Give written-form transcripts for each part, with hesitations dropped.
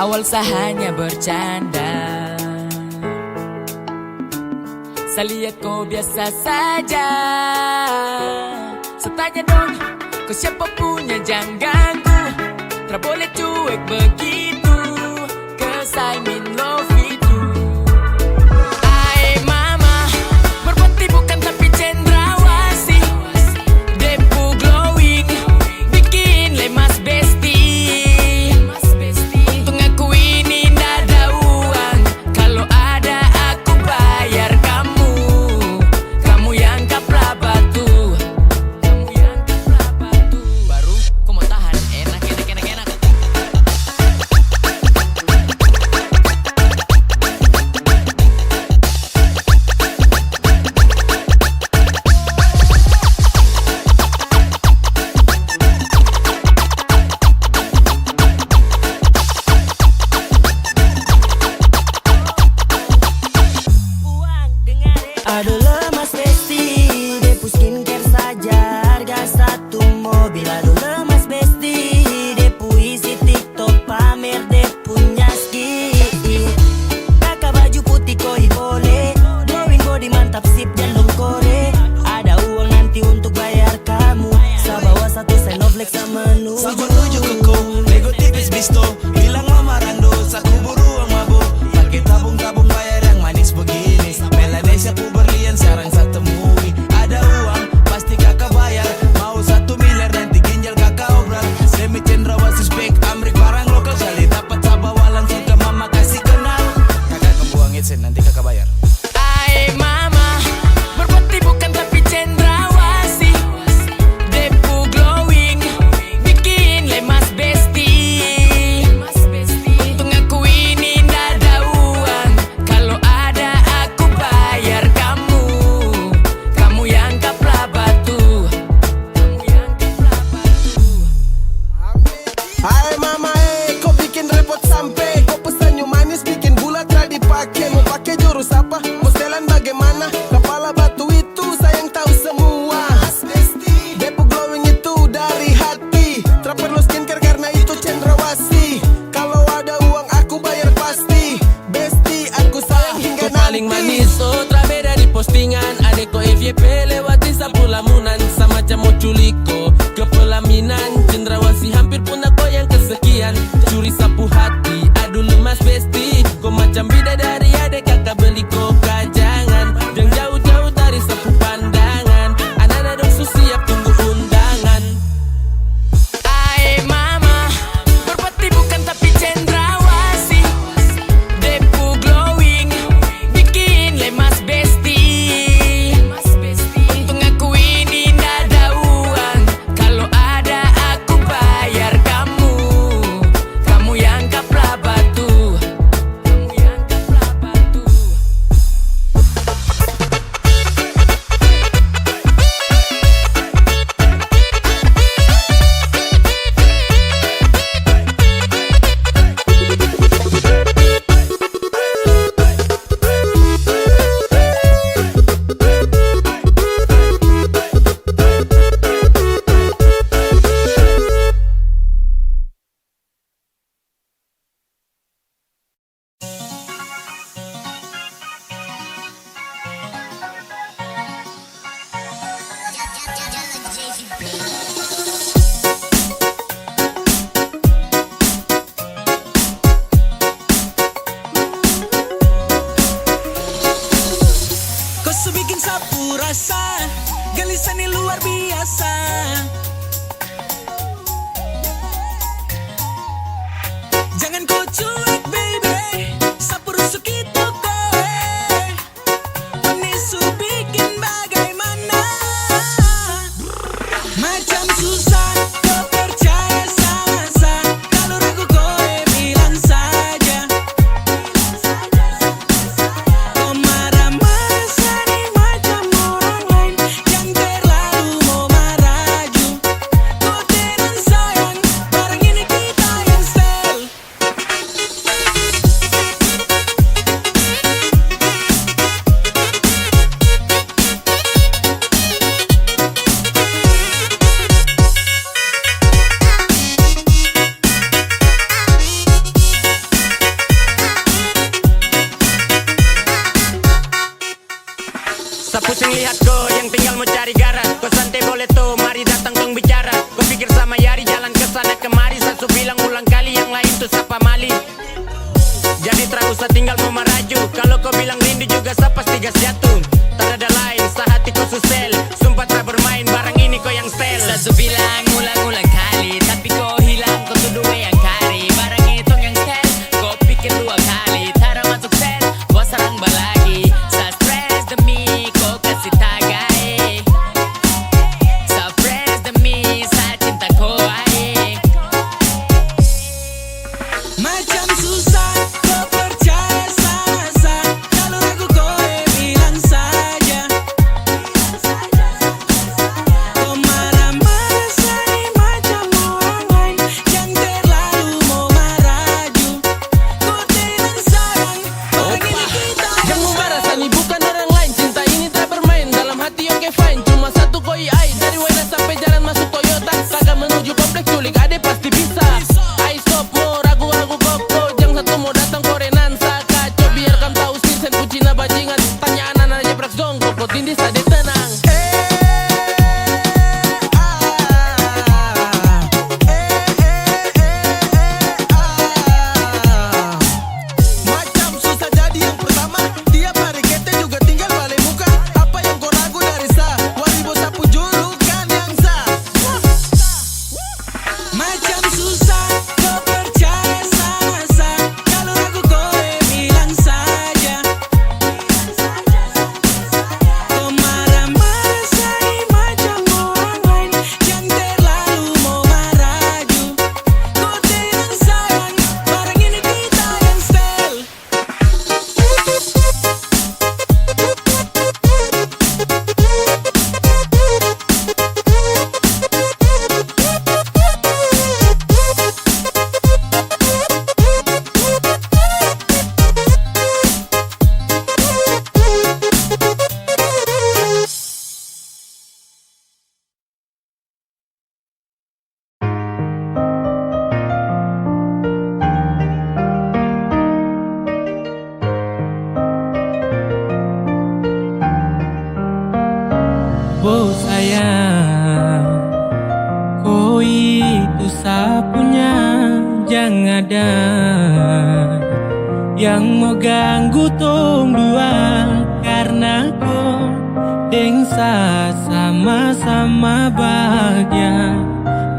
Awal saya hanya bercanda, saya lihat kau biasa saja. Setanya dong, kau siapa punya jangan ganggu. Tak boleh cuek begitu, 'cause I'm in love with you. Ay mama, merpati bukan tapi cendrawasih. Depu glowing, bikin lemas besti. Untuk aku ini ndak ada uang, kalau ada aku bayar kamu. Kamu yang kaplah batu, kamu yang kaplah batu. Baru kau mau tahan, enak. Aduh lemas besti, Depu skincare saja harga satu mobil. Aduh lemas besti, Depu isi TikTok pamer Depu punya skin. Kakak baju putih koi boleh, glowing body mantap sip jalung kore. Ada uang nanti untuk bayar kamu, saya bawa satu Senoflex sama menu. Sa menuju ke ko, nego tipis bisto. Bilang mama rando, sa kubur uang mabo. Pakai tabung-tabung bayar yang manis begini. Melanesia pu berlian sekarang saya temui. Ada uang, pasti kakak bayar. Mau 1 miliar nanti ginjal kakak obrak. Semi cendrawasih spek Amrik barang lokal. Kali dapat sabawa langsung ke mama kasih kenal. Kakak kebuang itsen, nanti kakak bayar. Ay mama, merpati bukan tapi cendrawasih. Depu glowing, bikin lemas besti. Untuk aku ini ndak ada uang, kalau ada aku bayar kamu. Kamu yang kaplah batu, kamu yang kaplah batu. Hai mama kau bikin repot sampai kau pesan yang manis bikin bulat tak dipakai. Mau pakai jurus apa? Mau setelan bagaimana? Kepala batu itu sayang tahu semua. Depu glowing itu dari hati, tak perlu skincare karena itu cendrawasih. Kalau ada uang aku bayar pasti. Besti aku sayang hingga Kau paling nanti. manis, oh tak beda di postingan. Adeko FYP lewatin sapu lamunan. Sama macam mau culiko ke pelaminan. Cendrawasih hampir pun aku yang kesekian. Curi sapu hati, aduh lemas besti. Kau macam bidadari adek kakak beli kau kajangan. Jangan jauh-jauh dari sapu pandangan. Anak-anak dong siap tunggu undangan. Ay mama, merpati bukan tapi cendrawasih. Depu glowing, bikin lemas besti. Untuk aku ini ndak ada uang, kalau ada aku bayar kamu. Kamu yang kaplah batu, kamu yang kaplah batu. Kau sebikin sapu rasa, gelisan ini luar biasa. Jangan kau cuek baby, sapu rusuk itu kowe. Penisu bikin bagaimana? Macam susah kau percaya sama saya. Kalau ragu kowe bilang saja. Kau marah-marah sani macam orang lain yang terlalu mau maraju. Kau tenang sayang, barang ini kita yang style. yang lihat kau yang tinggal mau cari gara. Kau santai boleh tuh, mari datang tong bicara. Kau pikir sama Yari jalan ke sana kemari. Sasu bilang ulang kali yang lain tuh sapa mali. Jadi tak usah tinggal mau meraju. Kalau kau bilang rindu juga saya pasti gas jatuh. Tak ada lain, sehati kau susel. Sumpah tak bermain, barang ini kau yang stel. Sasu bilang ulang-ulang kali, tapi kau hilang, kau tuduh yang kari. Barang itu yang stel, kau pikir 2 kali. Tara masuk sel, kau serang balagi. Sa stress demi kau kasih tagai. Sa stress demi sa cinta kau ai. Macam susah kau percaya sama-sama. Kalau ragu kau bilang saja. Kau marah-marah say macam orang lain yang terlalu mau maraju. Kau tidak sayang, orang ini kita Jangan yang marah Sani, bukan orang lain. Cinta ini tak bermain, dalam hati oke fine. Cuma satu koi ai, dari Wena sampai jalan masuk Toyota. Kakak menuju kompleks culik ade pasti bisa. Ai stop mo ragu-ragu koko. Jangan satu mau datang korenansa. Kacau biar kamu tahu sirsen kucina bajingan. Tanya anak aja prak dong, koko tindis ade tenang. Macam susah jadi yang pertama. Tiap hari kita juga tinggal balik muka. Apa yang kau ragu dari sa? Waribo sapu julukan yang sah. Macam susah kau percaya sama-sama. Kalau ragu kau bilang saja. Kau marah-marah say macam orang lain yang terlalu mau maraju. Kau tidak sayang, barang ini kita yang stel. Wow sayang, kau itu sapunya. Jangan ada yang mau ganggu tong dua. Karena kau dengsa sama-sama bahagia.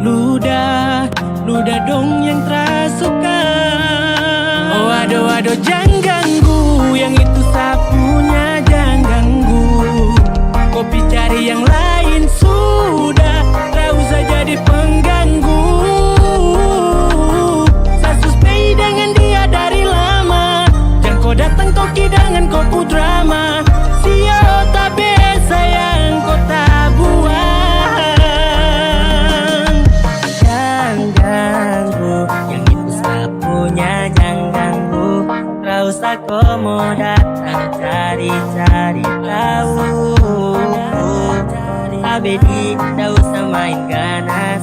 Ludah dong yang terasuka. Oh aduh jangan ganggu, yang itu sapunya jangan ganggu. Kopi cari yang lain sudah, tak usah jadi pengganggu. Saya suspei dengan dia dari lama. Jangan kau datang toki dengan kau pu drama. Sio tak biasa yang kau tak buang. Jangan ganggu, yang itu sapunya jangan ganggu. Tak usah kau mau datang cari-cari tahu. Abedi, tak usah main ganas.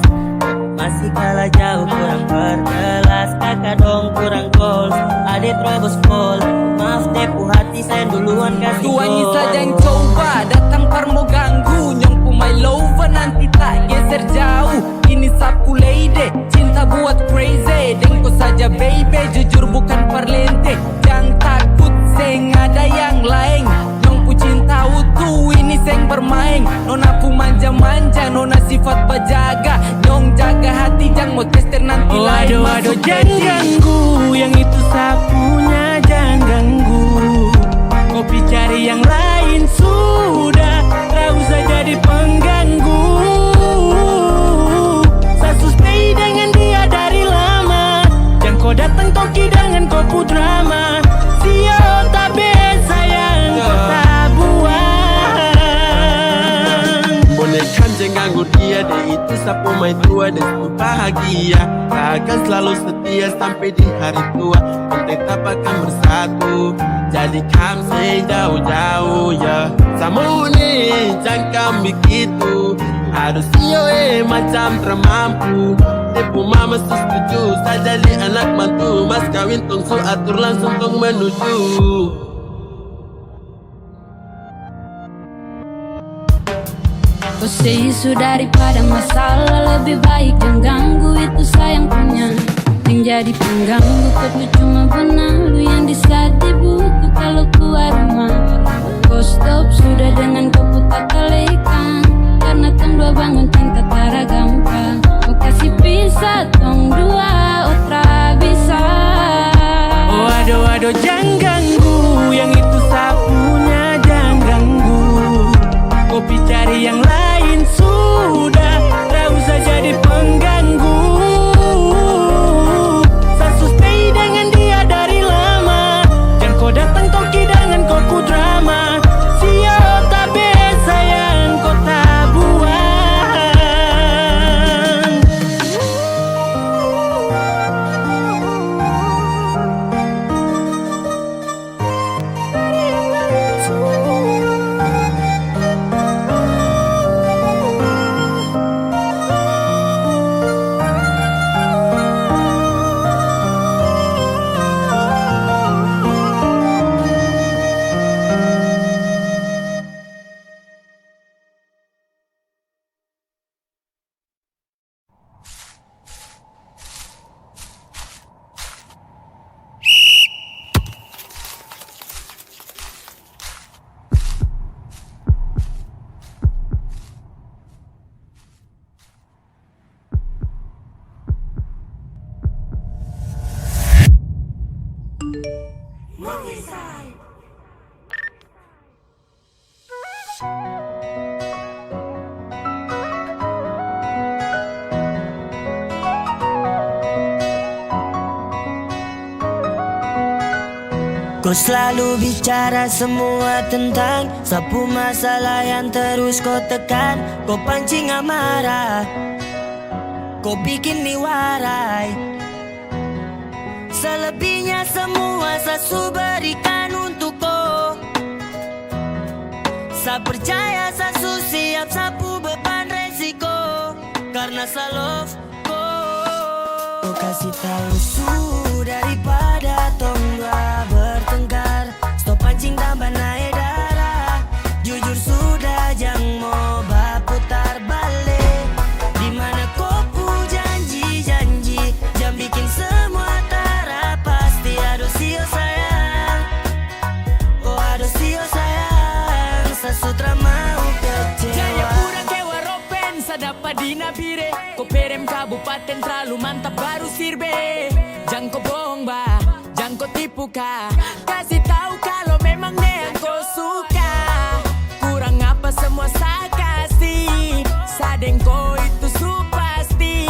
Masih kalah jauh kurang berkelas. Kakak dong kurang goals, adik terobos gol. Maaf tepu hati saya duluan kasih Tuannya gol. saja yang coba datang par mau ganggu. Nyong pumai lover nanti tak geser jauh. Ini sapu lady, cinta buat crazy. Dengko saja baby, jujur bukan parlente. Jangan takut seng ada yang lain. Nyong pu cinta utuh, ini seng bermain. Nona pu manja-manja, nona sifat bajaga. Nyong jaga hati, jangan mau tester nanti Oh lain aduh masuk jangan gaji. ganggu, yang itu sapunya jangan ganggu. Kopi cari yang lain sudah, tak usah jadi pengganggu. Saya suspei dengan dia dari lama. Jangan kau datang toki dengan kau pu drama. Sio tak biasa yang kau tak buang. Boleh kan jangan ganggu dia, dia itu sapu mai tua dan sapu bahagia. Tak akan selalu setia sampai di hari tua. Kita tetap akan bersatu. Jadi kamu say jauh-jauh ya. Samu nih jangan begitu. Harus iyo macam termampu. Tepu mama setuju. Saya jadi anak mantu. Mas kawin tong su atur langsung tong menuju. Isu daripada masalah, lebih baik jangan ganggu, itu sayang punya. Yang jadi pengganggu kau cuma benalu yang di saat di buku kalau keluar rumah. Kau stop sudah dengan kau putar kalekan, karena tong dua bangun cinta tara gampang. Kau kasih pisah tong dua otra bisa. Oh aduh jangan ganggu, yang itu sapunya jangan ganggu. Kopi cari yang lain sudah, tak usah jadi pengganggu. Sasu stay dengan dia dari lama, jangan kau datang kau kidangan kau ku drama. Siap tapi sayang kau tak buang. Kau selalu bicara semua tentang sapu masalah yang terus kau tekan. Kau pancing amarah, kau bikin niwarai. Selebihnya semua saya berikan untuk kau. Saya percaya saya siap sapu beban resiko, karena saya love kau. Kau kasih tahu daripada tong dua bertengkar. Stop pancing tambah naik darah. Jujur sudah jangan mau putar balik. Dimana kau pu janji-janji, jam bikin semua tara pasti. Aduh sio sayang, oh aduh sio sayang, sesutra mau kecewa. Jayapura kewa ropen sadapa di nabire. Koperem kabupaten terlalu mantap baru sirbe. Jangan kau bohong bah, jangan kau tipu kah. Kasih tahu kalau memang yang kau suka. Kurang apa semua saya kasih. Sadeng kau itu su pasti.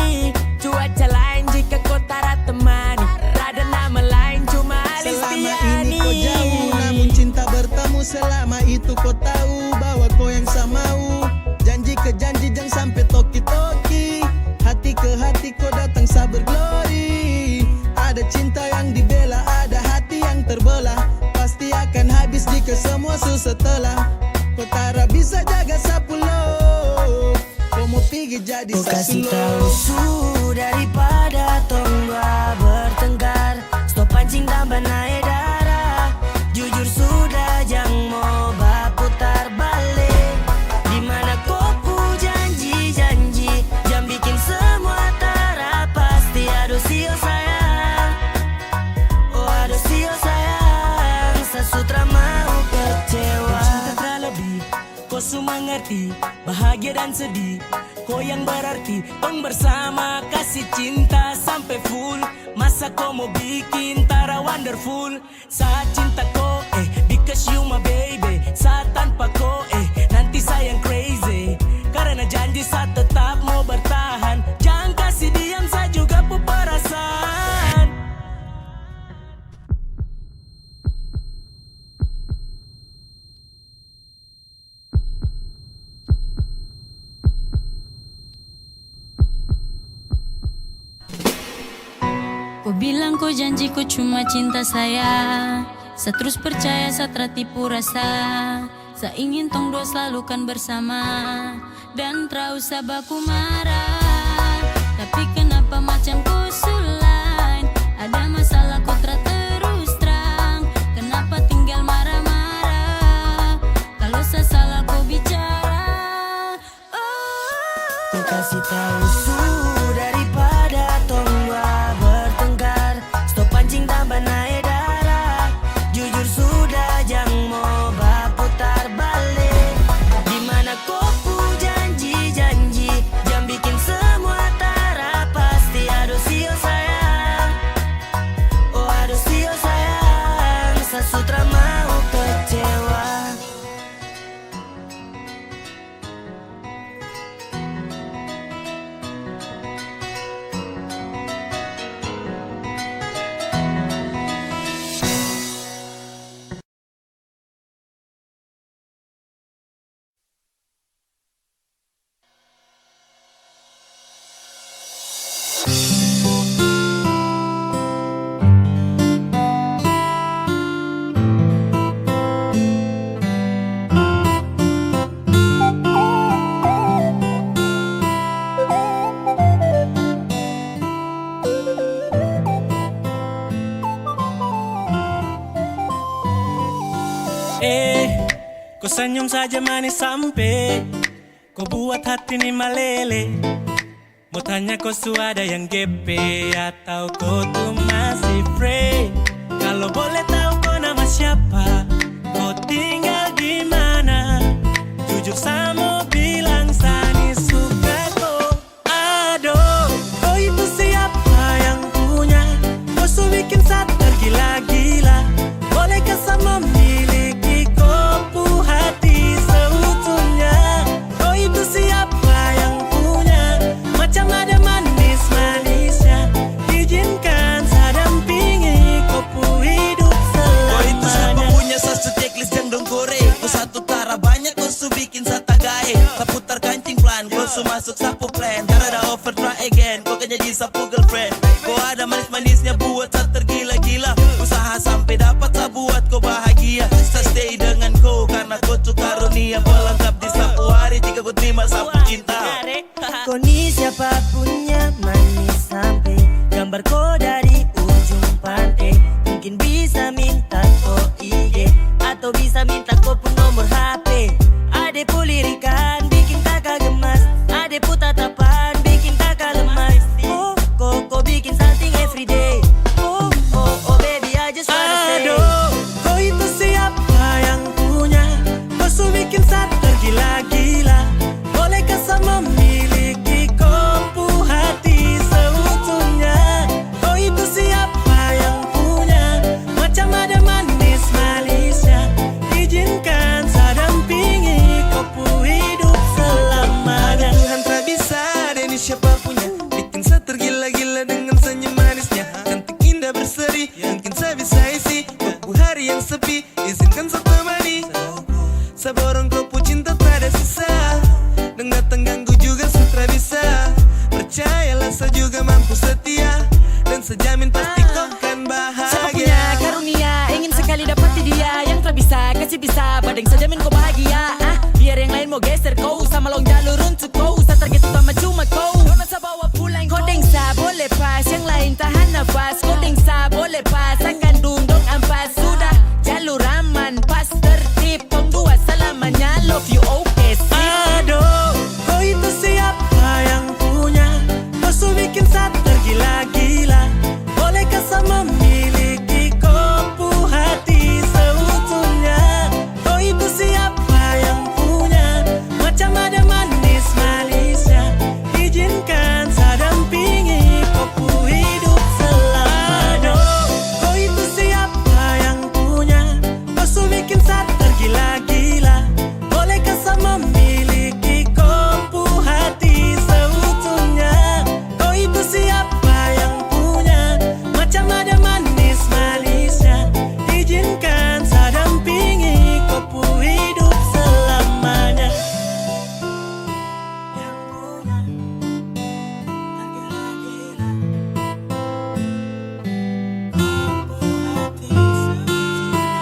Cuaca lain jika kau tara temani. Rada nama lain cuma Alistiani. Selama ini kau jauh, namun cinta bertemu. Selama itu kau tahu bahwa kau yang saya mau. Janji ke janji jangan sampai toki-toki. Hati ke hati kau datang saya berglori. Ada cinta yang dibela, ada hati yang terbelah. Pasti akan habis jika semua susah telah. Kau tara bisa jaga sapu lo. Kau mau pergi jadi kau kasih sapu tahu lo. daripada tong dua bertengkar. Stop pancing tambah naik darah. Jujur sudah jangan mau putar balik. Dimana kau pu janji-janji, jam bikin semua tara pasti. Aduh sio sayang, oh aduh sio sayang, sesutra mau kecewa. Cinta terlebih, kau semua ngerti bahagia dan sedih. Kau yang berarti tong bersama, kasih cinta sampai full. Masa kau mau bikin tara wonderful. Saat cinta kau because you my baby. Saat tanpa kau nanti sayang crazy. Karena janji saya tetap mau bertahan. Jangan kasih diam, saya juga pu perasaan. Kau bilang kau janji kau cuma cinta saya. Saya terus percaya saya tertipu rasa. Saya ingin tong dua selalu kan bersama. Dan terau sabaku marah. Tapi kenapa macam kau sulain. Ada masalah kau terus terang. Kenapa tinggal marah-marah. Kalau saya salah kau bicara. Oh Kau senyum saja manis sampai kau buat hati ini meleleh. Mau tanya kau sudah yang GP atau kau tuh masih free? Kalau boleh tahu kau nama siapa, kau tinggal di mana? Jujur sama bilang Sani suka kau. Aduh, kau itu siapa yang punya? Kau su bikin saat tergila-gila. Bolehkah sama memiliki kopu hati seutuhnya? Kau itu siapa yang punya? Macam ada manis-manisnya. Izinkan saya dampingi kopu hidup selamanya. Kau itu siapa punya satu checklist yang dong kore. Kau satu tara banyak kau su bikin sata gae. Seputar kancing plan, kau su masuk sapu plan. Cara ada offer try again, kau kan jadi sapu girlfriend. Kau ada manis-manisnya buat saya tergila-gila. Usaha sampai dapat saya buat kau bahagia. Saya stay dengan kau karena kau tuh karunia. Pelengkap di sapu hari jika kau terima sapu cinta. Kau ni siapa punya manis sampai gambar kau dari ujung pantai. Mungkin bisa minta kau IG atau bisa minta kau pun nomor HP. Ade pulirikan bikin kakak gemas. Ade pu tatapan bikin kakak lemas. Kau bikin something everyday. Oh baby I just wanna say. Aduh, kau itu siapa yang punya? Kau su bikin saat tergila-gila. Bolehkah sama memiliki kopu hati seutuhnya? Kau itu siapa yang punya? Macam ada manis-manisnya. Izinkan saya dampingi kopu hidup selamanya. Tuhan tak bisa ada ini siapa punya. Bikin saya tergila-gila dengan senyum manisnya. Cantik indah berseri, mungkin saya bisa isi kopu hari yang sepi. Izinkan saya temani. Saya borong kopu cinta tak ada sisa. Dan datang ganggu juga sutra bisa. Percayalah saya juga mampu setia. Dan saya jamin pasti kau kan Siapa punya bahagia. karunia ingin sekali dapati dia yang tak bisa kasih bisa badeng saja min kau bahagia. Biar yang lain mau geser kau sama long jalur untuk kau. Saya tergeser sama cuma kau. Kau nak bawa pulang kau dengsa boleh pas yang lain tahan nafas. Kau dengsa boleh pas akan dunduk ampas. Sudah jalur aman pas tertib tong dua selamanya. Love you okay sip. Aduh, kau itu siapa yang punya? Kau su bikin saat tergila-gila. Bolehkah sama memiliki kopu hati seutuhnya? Kau itu siapa yang punya? Macam ada manis-manisnya. Izinkan saya dampingi kopu hidup selamanya. Kau itu siapa yang punya? Kau su bikin saat tergila-gila. Bolehkah sama memiliki kopu hati seutuhnya? Kau itu siapa yang punya? Macam ada manis-manisnya. Izinkan saya dampingi kopu hidup selamanya. Yang punya tergila-gila. Kopu hati seutuhnya.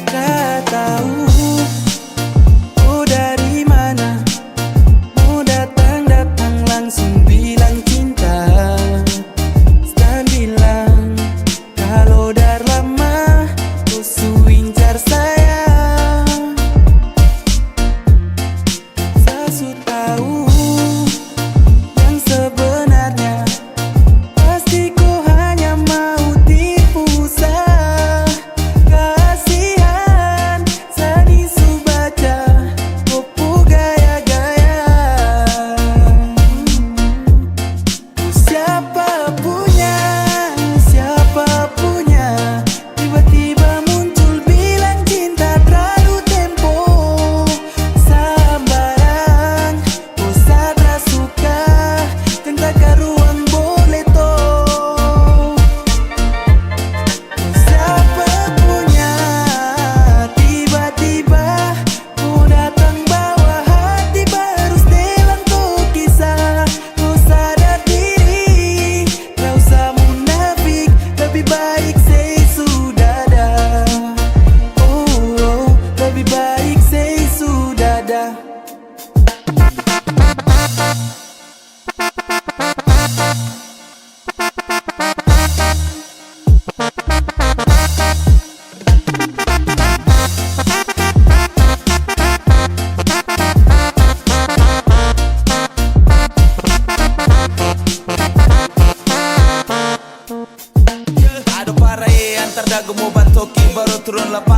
Tak tahu ku dari mana. Mau datang langsung bilang cinta.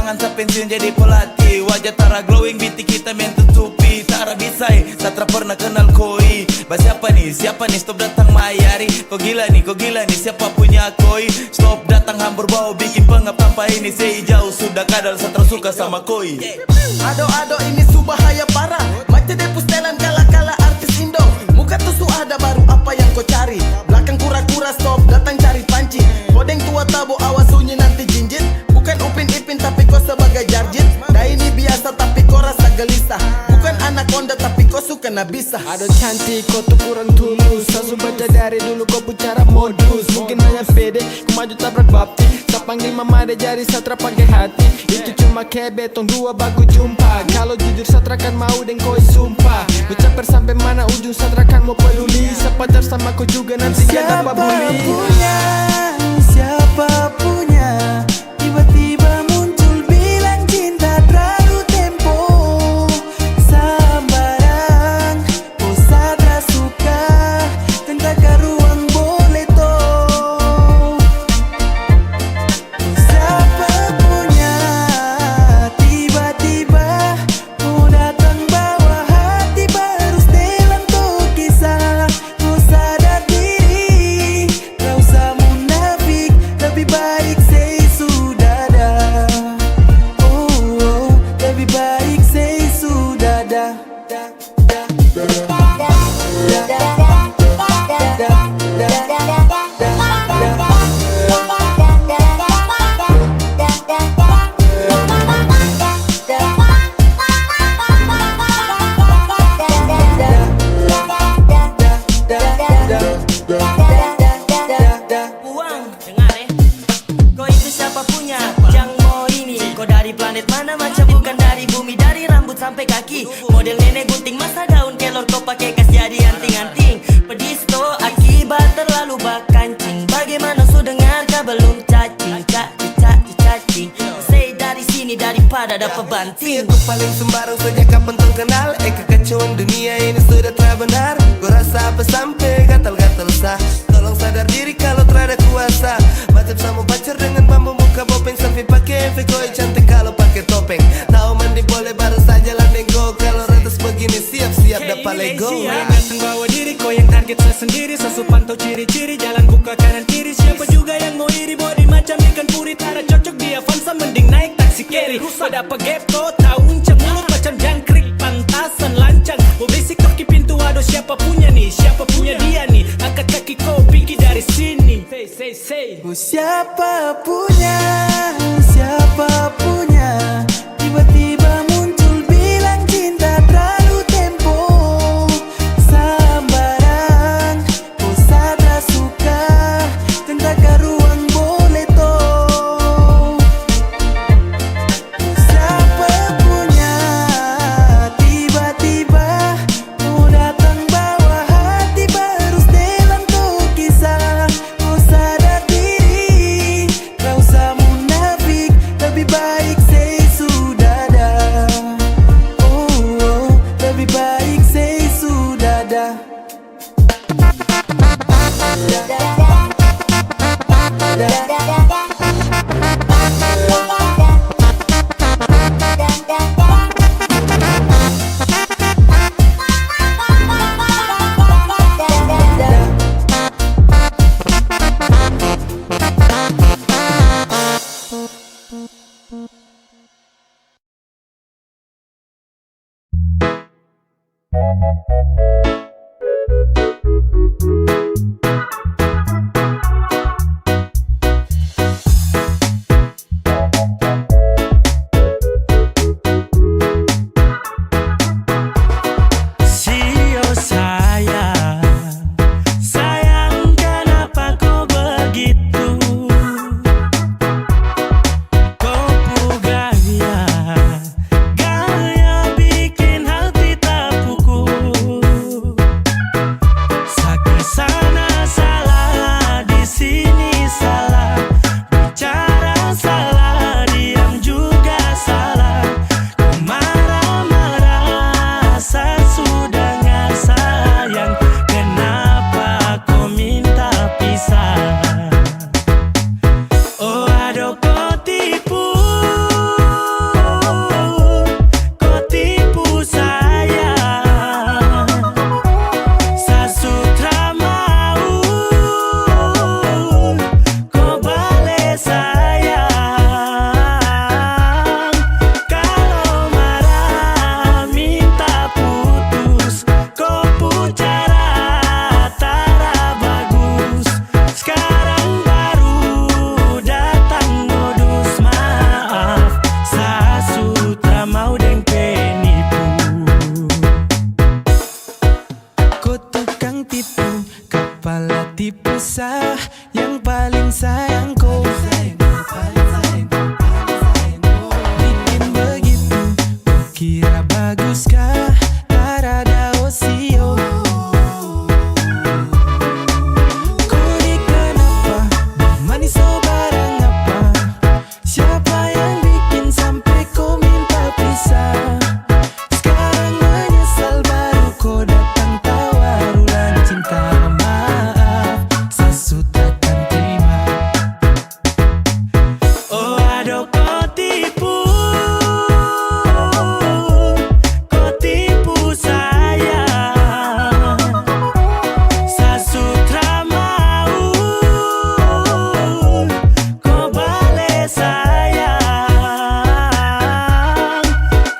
Jangan sampai pensiun jadi pelatih. Wajah tara glowing, binti kita main tutupi. Tara bisai, satra pernah kenal koi. Siapa nih, stop datang mayari. Kok gila nih, siapa punya koi. Stop datang hambur bau, bikin pengap tanpa ini. Sei jauh sudah kadal, satra suka sama koi. Ado ini subahaya parah. Macam depus telan kala-kala artis Indo. Muka tusu ada baru apa yang kau cari. Belakang kura-kura stop datang cari panci. Kodeng tua tabo awas sunyi nanti jinjit. Bukan Upin Ipin tapi kau sebagai jarjit. Dah ini biasa tapi kau rasa gelisah. Bukan anaconda tapi kau suka nabisa. Ado cantik kau tuh kurang tulus. Sasu baca dari dulu kau bicara modus. Mungkin hanya pede, ku maju tabrak bapti. Tak panggil mama deh jari satra pakai hati. Itu cuma kayak betong dua baku jumpa. Kalau jujur satra kan mau dan koi sumpah. Ucapkan sampai mana ujung satra kan mau peduli. Sepacar sama kau juga nanti gak dapat bully. Siapa punya tiba-tiba muncul bilang cinta terlalu tempo. Sambarang kau sadra suka tentang ruang boleh toh. Siapa punya tiba-tiba kau datang bawa hati baru setelan tuh kisah. Kau sadar diri, kau usah munafik, lebih baik say sudah dah. Oh, lebih baik say sudah dah. Uang, dengar kau itu siapa punya? Yang mau ini, kau dari planet mana macam bukan dari bumi. Dari rambut sampai kaki, model nenek gunting masa daun kelor kau pakai kas jadi anting-anting. Pedisto akibat terlalu bakancing. Bagaimana su dengar kau belum cacing? Cacing. Say dari sini daripada dapat banting. Aku paling sembarang sejak kapan tong kenal. Kekacauan dunia ini sudah terbenar. Gua rasa apa sampai gatal-gatal sah. Tolong sadar diri kalau terada kuasa. Macam sama pacar dengan bambu muka bopeng. Selfie pakai efek koi cantik kalau pakai topeng. Tahu mandi boleh baru saja landeng go. Kalau ratus begini siap-siap dapat lego. Datang bawa diri, kau yang target saya sendiri. Sasu pantau ciri-ciri, jalan buka kanan kiri. Siapa juga yang mau iri, body macam ikan puri. Tara cocok di Avanza, mending naik taksi carry. Pada pakai to, tahu uncang mulut macam jangkrik. Pantasan lancang, oh basic kaki pintu. Aduh siapa punya nih, siapa punya dia nih. Angkat kaki kau pergi dari sini. Say. Siapa punya tiba-tiba muncul bilang cinta terlalu tempo. Sambarang kau sadra suka tentang ruang boleh toh. Siapa punya tiba-tiba kau datang bawa hati baru setelan tuh kisah. Kau sadar diri, kau usah munafik, lebih baik say sudah dah. Oh, lebih baik say sudah dah. Sio sayang kenapa kau begitu? Kau gaya bikin hati tak pukul. kira baguskah arada osio? Kudik kenapa, manis so barang apa? Siapa yang bikin sampai kau minta pisah? Sekarang menyesal baru kau datang tawar ulang cinta. Maaf, Sasu takkan terima. Oh aduh kau tipu saya. Sasutra mau kau bales sayang.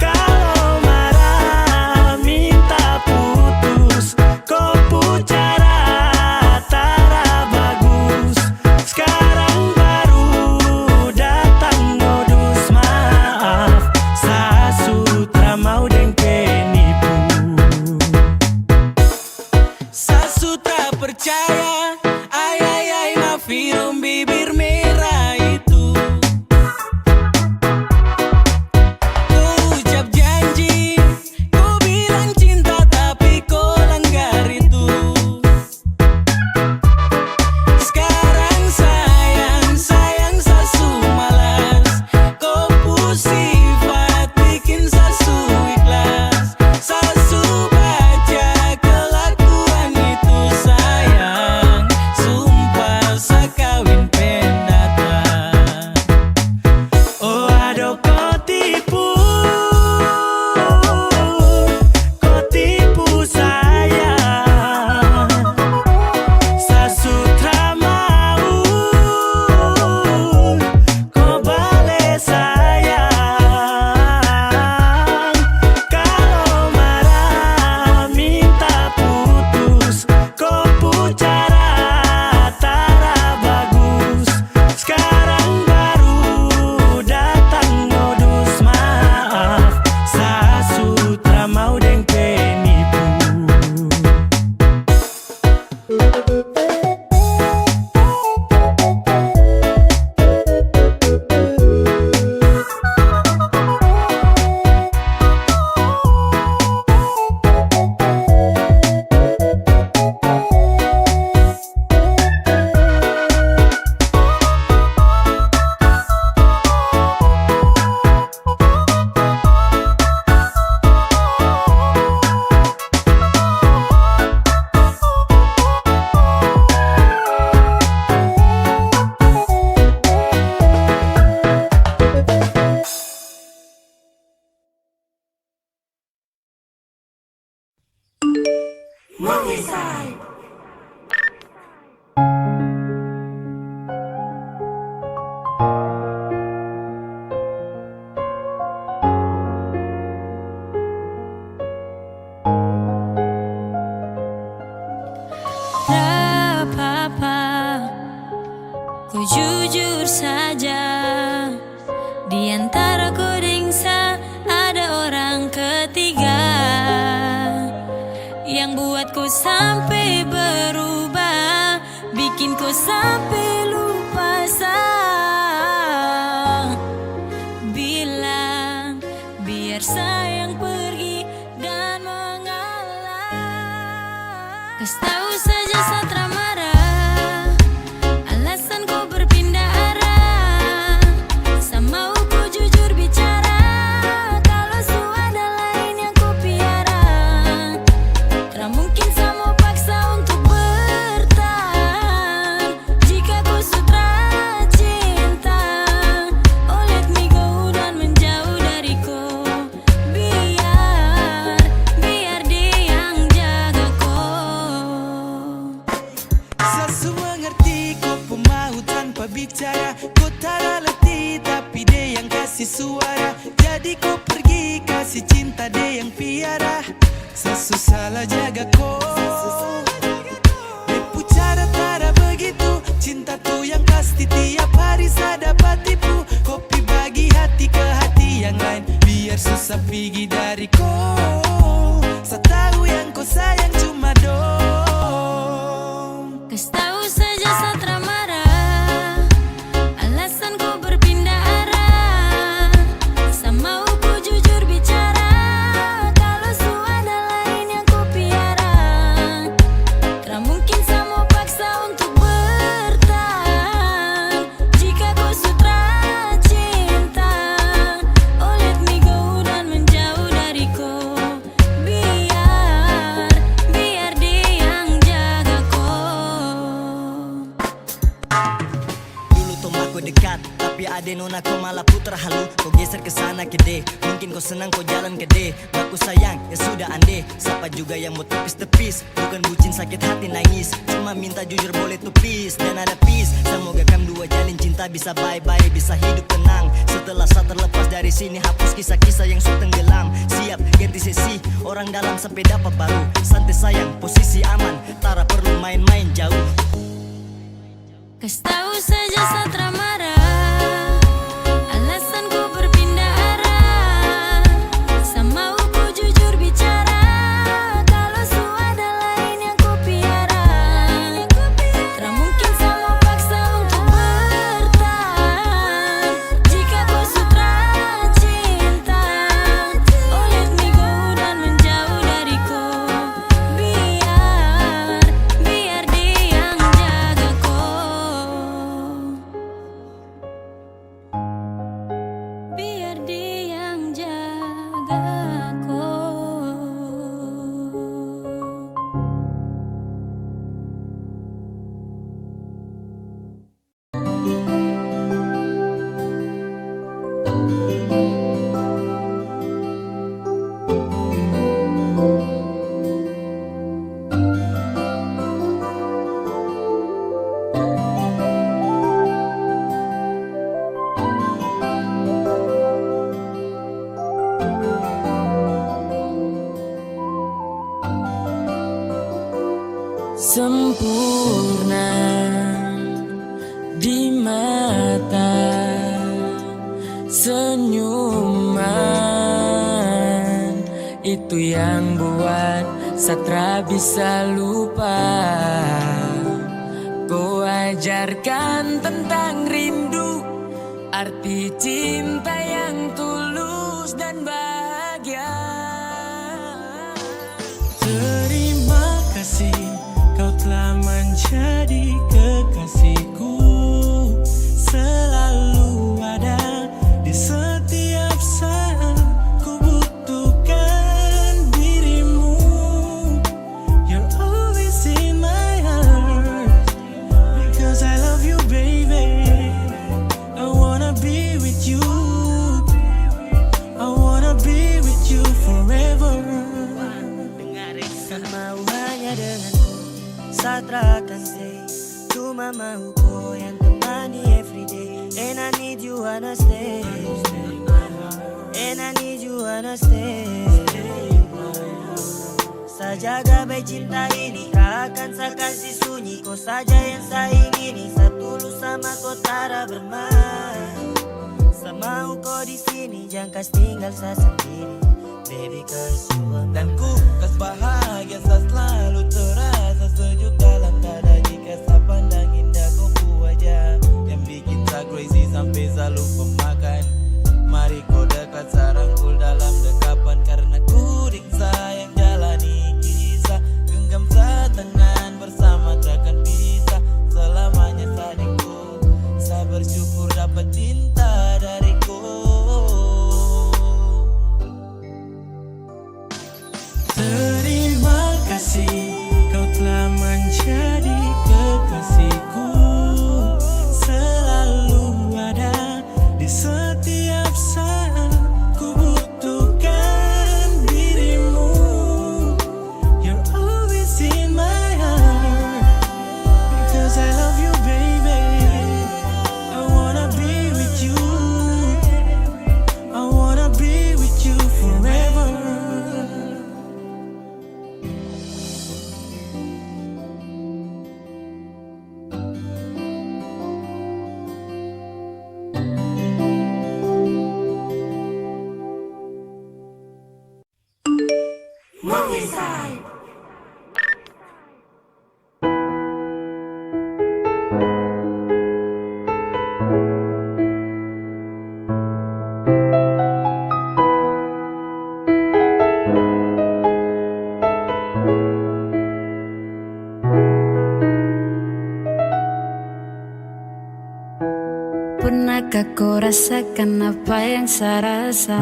Kalau marah minta putus, kau pucara tara bagus. Sekarang baru datang modus. Maaf, Sasutra mau dengke nipu. Sasutra percaya, ay mafirum bibir merah itu. Kau ucap janji, kau bilang cinta tapi kau langgar itu. Sekarang sayang Sasu malas. Kau pusifat bikin Sasu ikhlas. Sasu baca kelakuan itu sayang. Sumpah sakawin pendatang. Oh aduh kau tipu saya. Sasutra mau kau bales sayang. Kalau marah minta putus, kau pucara tara bagus. Sekarang baru datang modus. Maaf, Sasutra mau dengke nipu. Tak apa-apa, ku jujur saja. Di antara kodingsa ada orang ketiga yang buatku sampai berubah, bikin ku sampai lupa sang. Bilang biar sayang pergi dan mengalah. Kas tahu saja Satra marah, alasan kau berpindah arah. Sama ku jujur bicara, kalau su ada lain yang ku piara. Tak mungkin sama paksa untuk bertahan. Jika ku sutra cinta, oh let me go dan menjauh dariku. Biar dia yang jaga kau. Sasu mengerti kau pemau tanpa bicara. Kau tak letih tapi dia yang kasih suara. Jadi kau pergi kasih cinta dia yang piara. Sasu salah jaga kau. Depu cara tara begitu. Cinta tuh yang pasti tiap hari saya dapat tipu. Kopi bagi hati ke hati yang lain, biar susah pergi dari kau. Saya tahu yang kau sayang cuma dong. Kas tahu saja Satra marah, alasan kau berpindah arah. Sama ku jujur bicara, Karena kau malah putra halu, kau geser ke sana kede. Mungkin kau senang kau jalan gede. Aku sayang, ya sudah ande. Siapa juga yang mau tepis-tepis. Bukan bucin sakit hati nangis. Cuma minta jujur boleh tuh please. Dan ada peace. Semoga kami dua jalin cinta bisa bye-bye. Bisa hidup tenang. Setelah saat terlepas dari sini, hapus kisah-kisah yang sudah tenggelam. Siap ganti sesi. Orang dalam sampai dapat baru. Santai sayang, posisi aman. Tara perlu main-main jauh. Kasih tahu saja Satra marah, alasanku berpindah arah. Sama aku jujur bicara, kalau su ada lain yang ku piara. Tak mungkin sama paksa untuk bertahan. Jika kau sutra cinta, oh let me go dan menjauh dariku. Biar dia yang jaga kau. Biar dia yang jaga kau. Sempurna di mata, senyuman itu yang buat Satra bisa lupa. Kau ajarkan tentang rindu, arti cinta yang tulus dan bahagia. Terima kasih, kau telah menjadi kekasihku. Selalu ada di setiap saat ku butuhkan dirimu. You're always in my heart, because I love you baby. I wanna be with you, I wanna be with you forever. Mau hanya denganku, Satra akan stay. Cuma mau kau yang temani everyday. And I need you wanna stay. And I need you wanna stay. Saya jaga baik cinta ini, tak akan saya kasih sunyi. Kau saja yang saya ingini, satu lu sama kau tara bermain. Sama kau di sini, jangan kas tinggal saya sendiri. Baby cause you are Dan ku kas bahagia sa selalu terasa sejuk dalam dada. Jika sa pandang indah kau wajah yang bikin sa crazy sampai selalu pemakan. Mari kau dekat sa rangkul dalam dekapan, karena ku ring sayang jalani kisah. Genggam sa tangan bersama takkan pisah. Selamanya sadingku, sa bersyukur dapat cinta dariku. Terima kasih, kau telah menjadi kekasihku. Selalu ada di setiap saat ku butuhkan dirimu. You're always in my heart, because I love you baby. I wanna be with you, I wanna be with you forever. Pernahkah kau rasakan apa yang saya rasa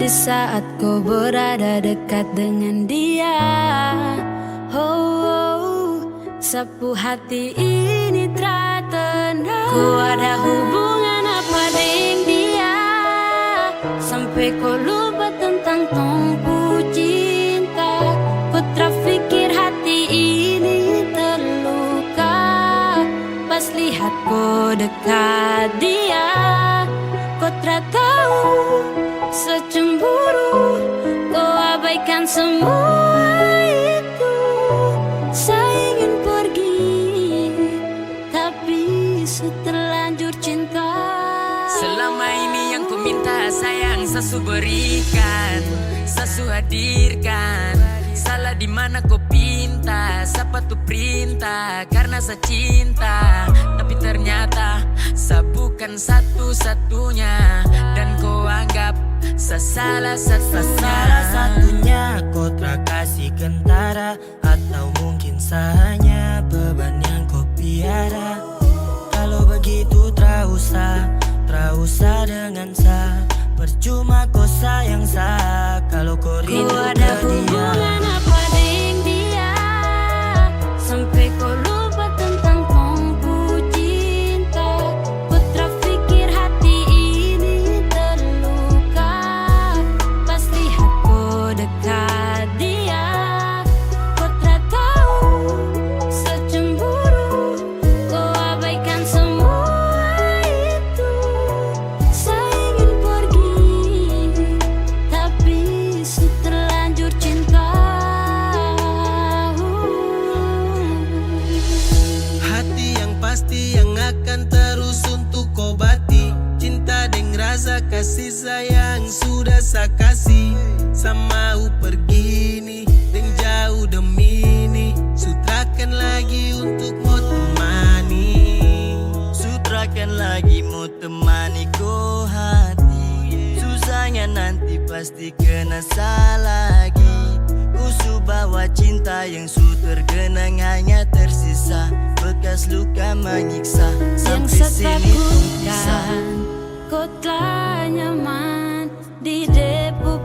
di saat kau berada dekat dengan dia? Oh, sapu hati ini tertendang. Kau ada hubungan apa dengan Sampai kau lupa tentang tongku cinta. Kau terfikir hati ini terluka pas lihat kau dekat dia. Kau tak tahu secemburu, kau abaikan semua itu. Saya ingin pergi, tapi terlanjur cinta. Selama ini yang ku minta sayang Sasu berikan, Sasu hadirkan. Salah di mana kau pinta, siapa tuh perintah? Karena saya cinta, tapi ternyata saya bukan satu-satunya. Dan kau anggap saya salah satunya. Kau tak kasih kentara, atau mungkin hanya beban yang kau piara. Kalau begitu tak usah dengan saya. Percuma kau sayang saya kalau kau rindu Kau ke ada dia. hubungan apa dengan dia, sampai kau lupa tentang tongku cinta. Kau terfikir hati ini terluka pas lihat kau dekat dia. Kau tak tahu secemburu, kau abaikan semua itu. Saya ingin pergi, tapi terlanjur cinta. Hati yang pasti yang akan terus untuk kau bati. Cinta dengan rasa kasih sayang sudah saya kasih. Sama pergi nih dan jauh demi ini. Sutrakan lagi untuk mau temani. Sutrakan lagi mau temani kau hati. Susahnya nanti pasti kena salah lagi. Ku bawa cinta yang su tergenang, hanya tersisa bekas luka menyiksa. Yang Sampai sini setakutkan kau telah nyaman di depo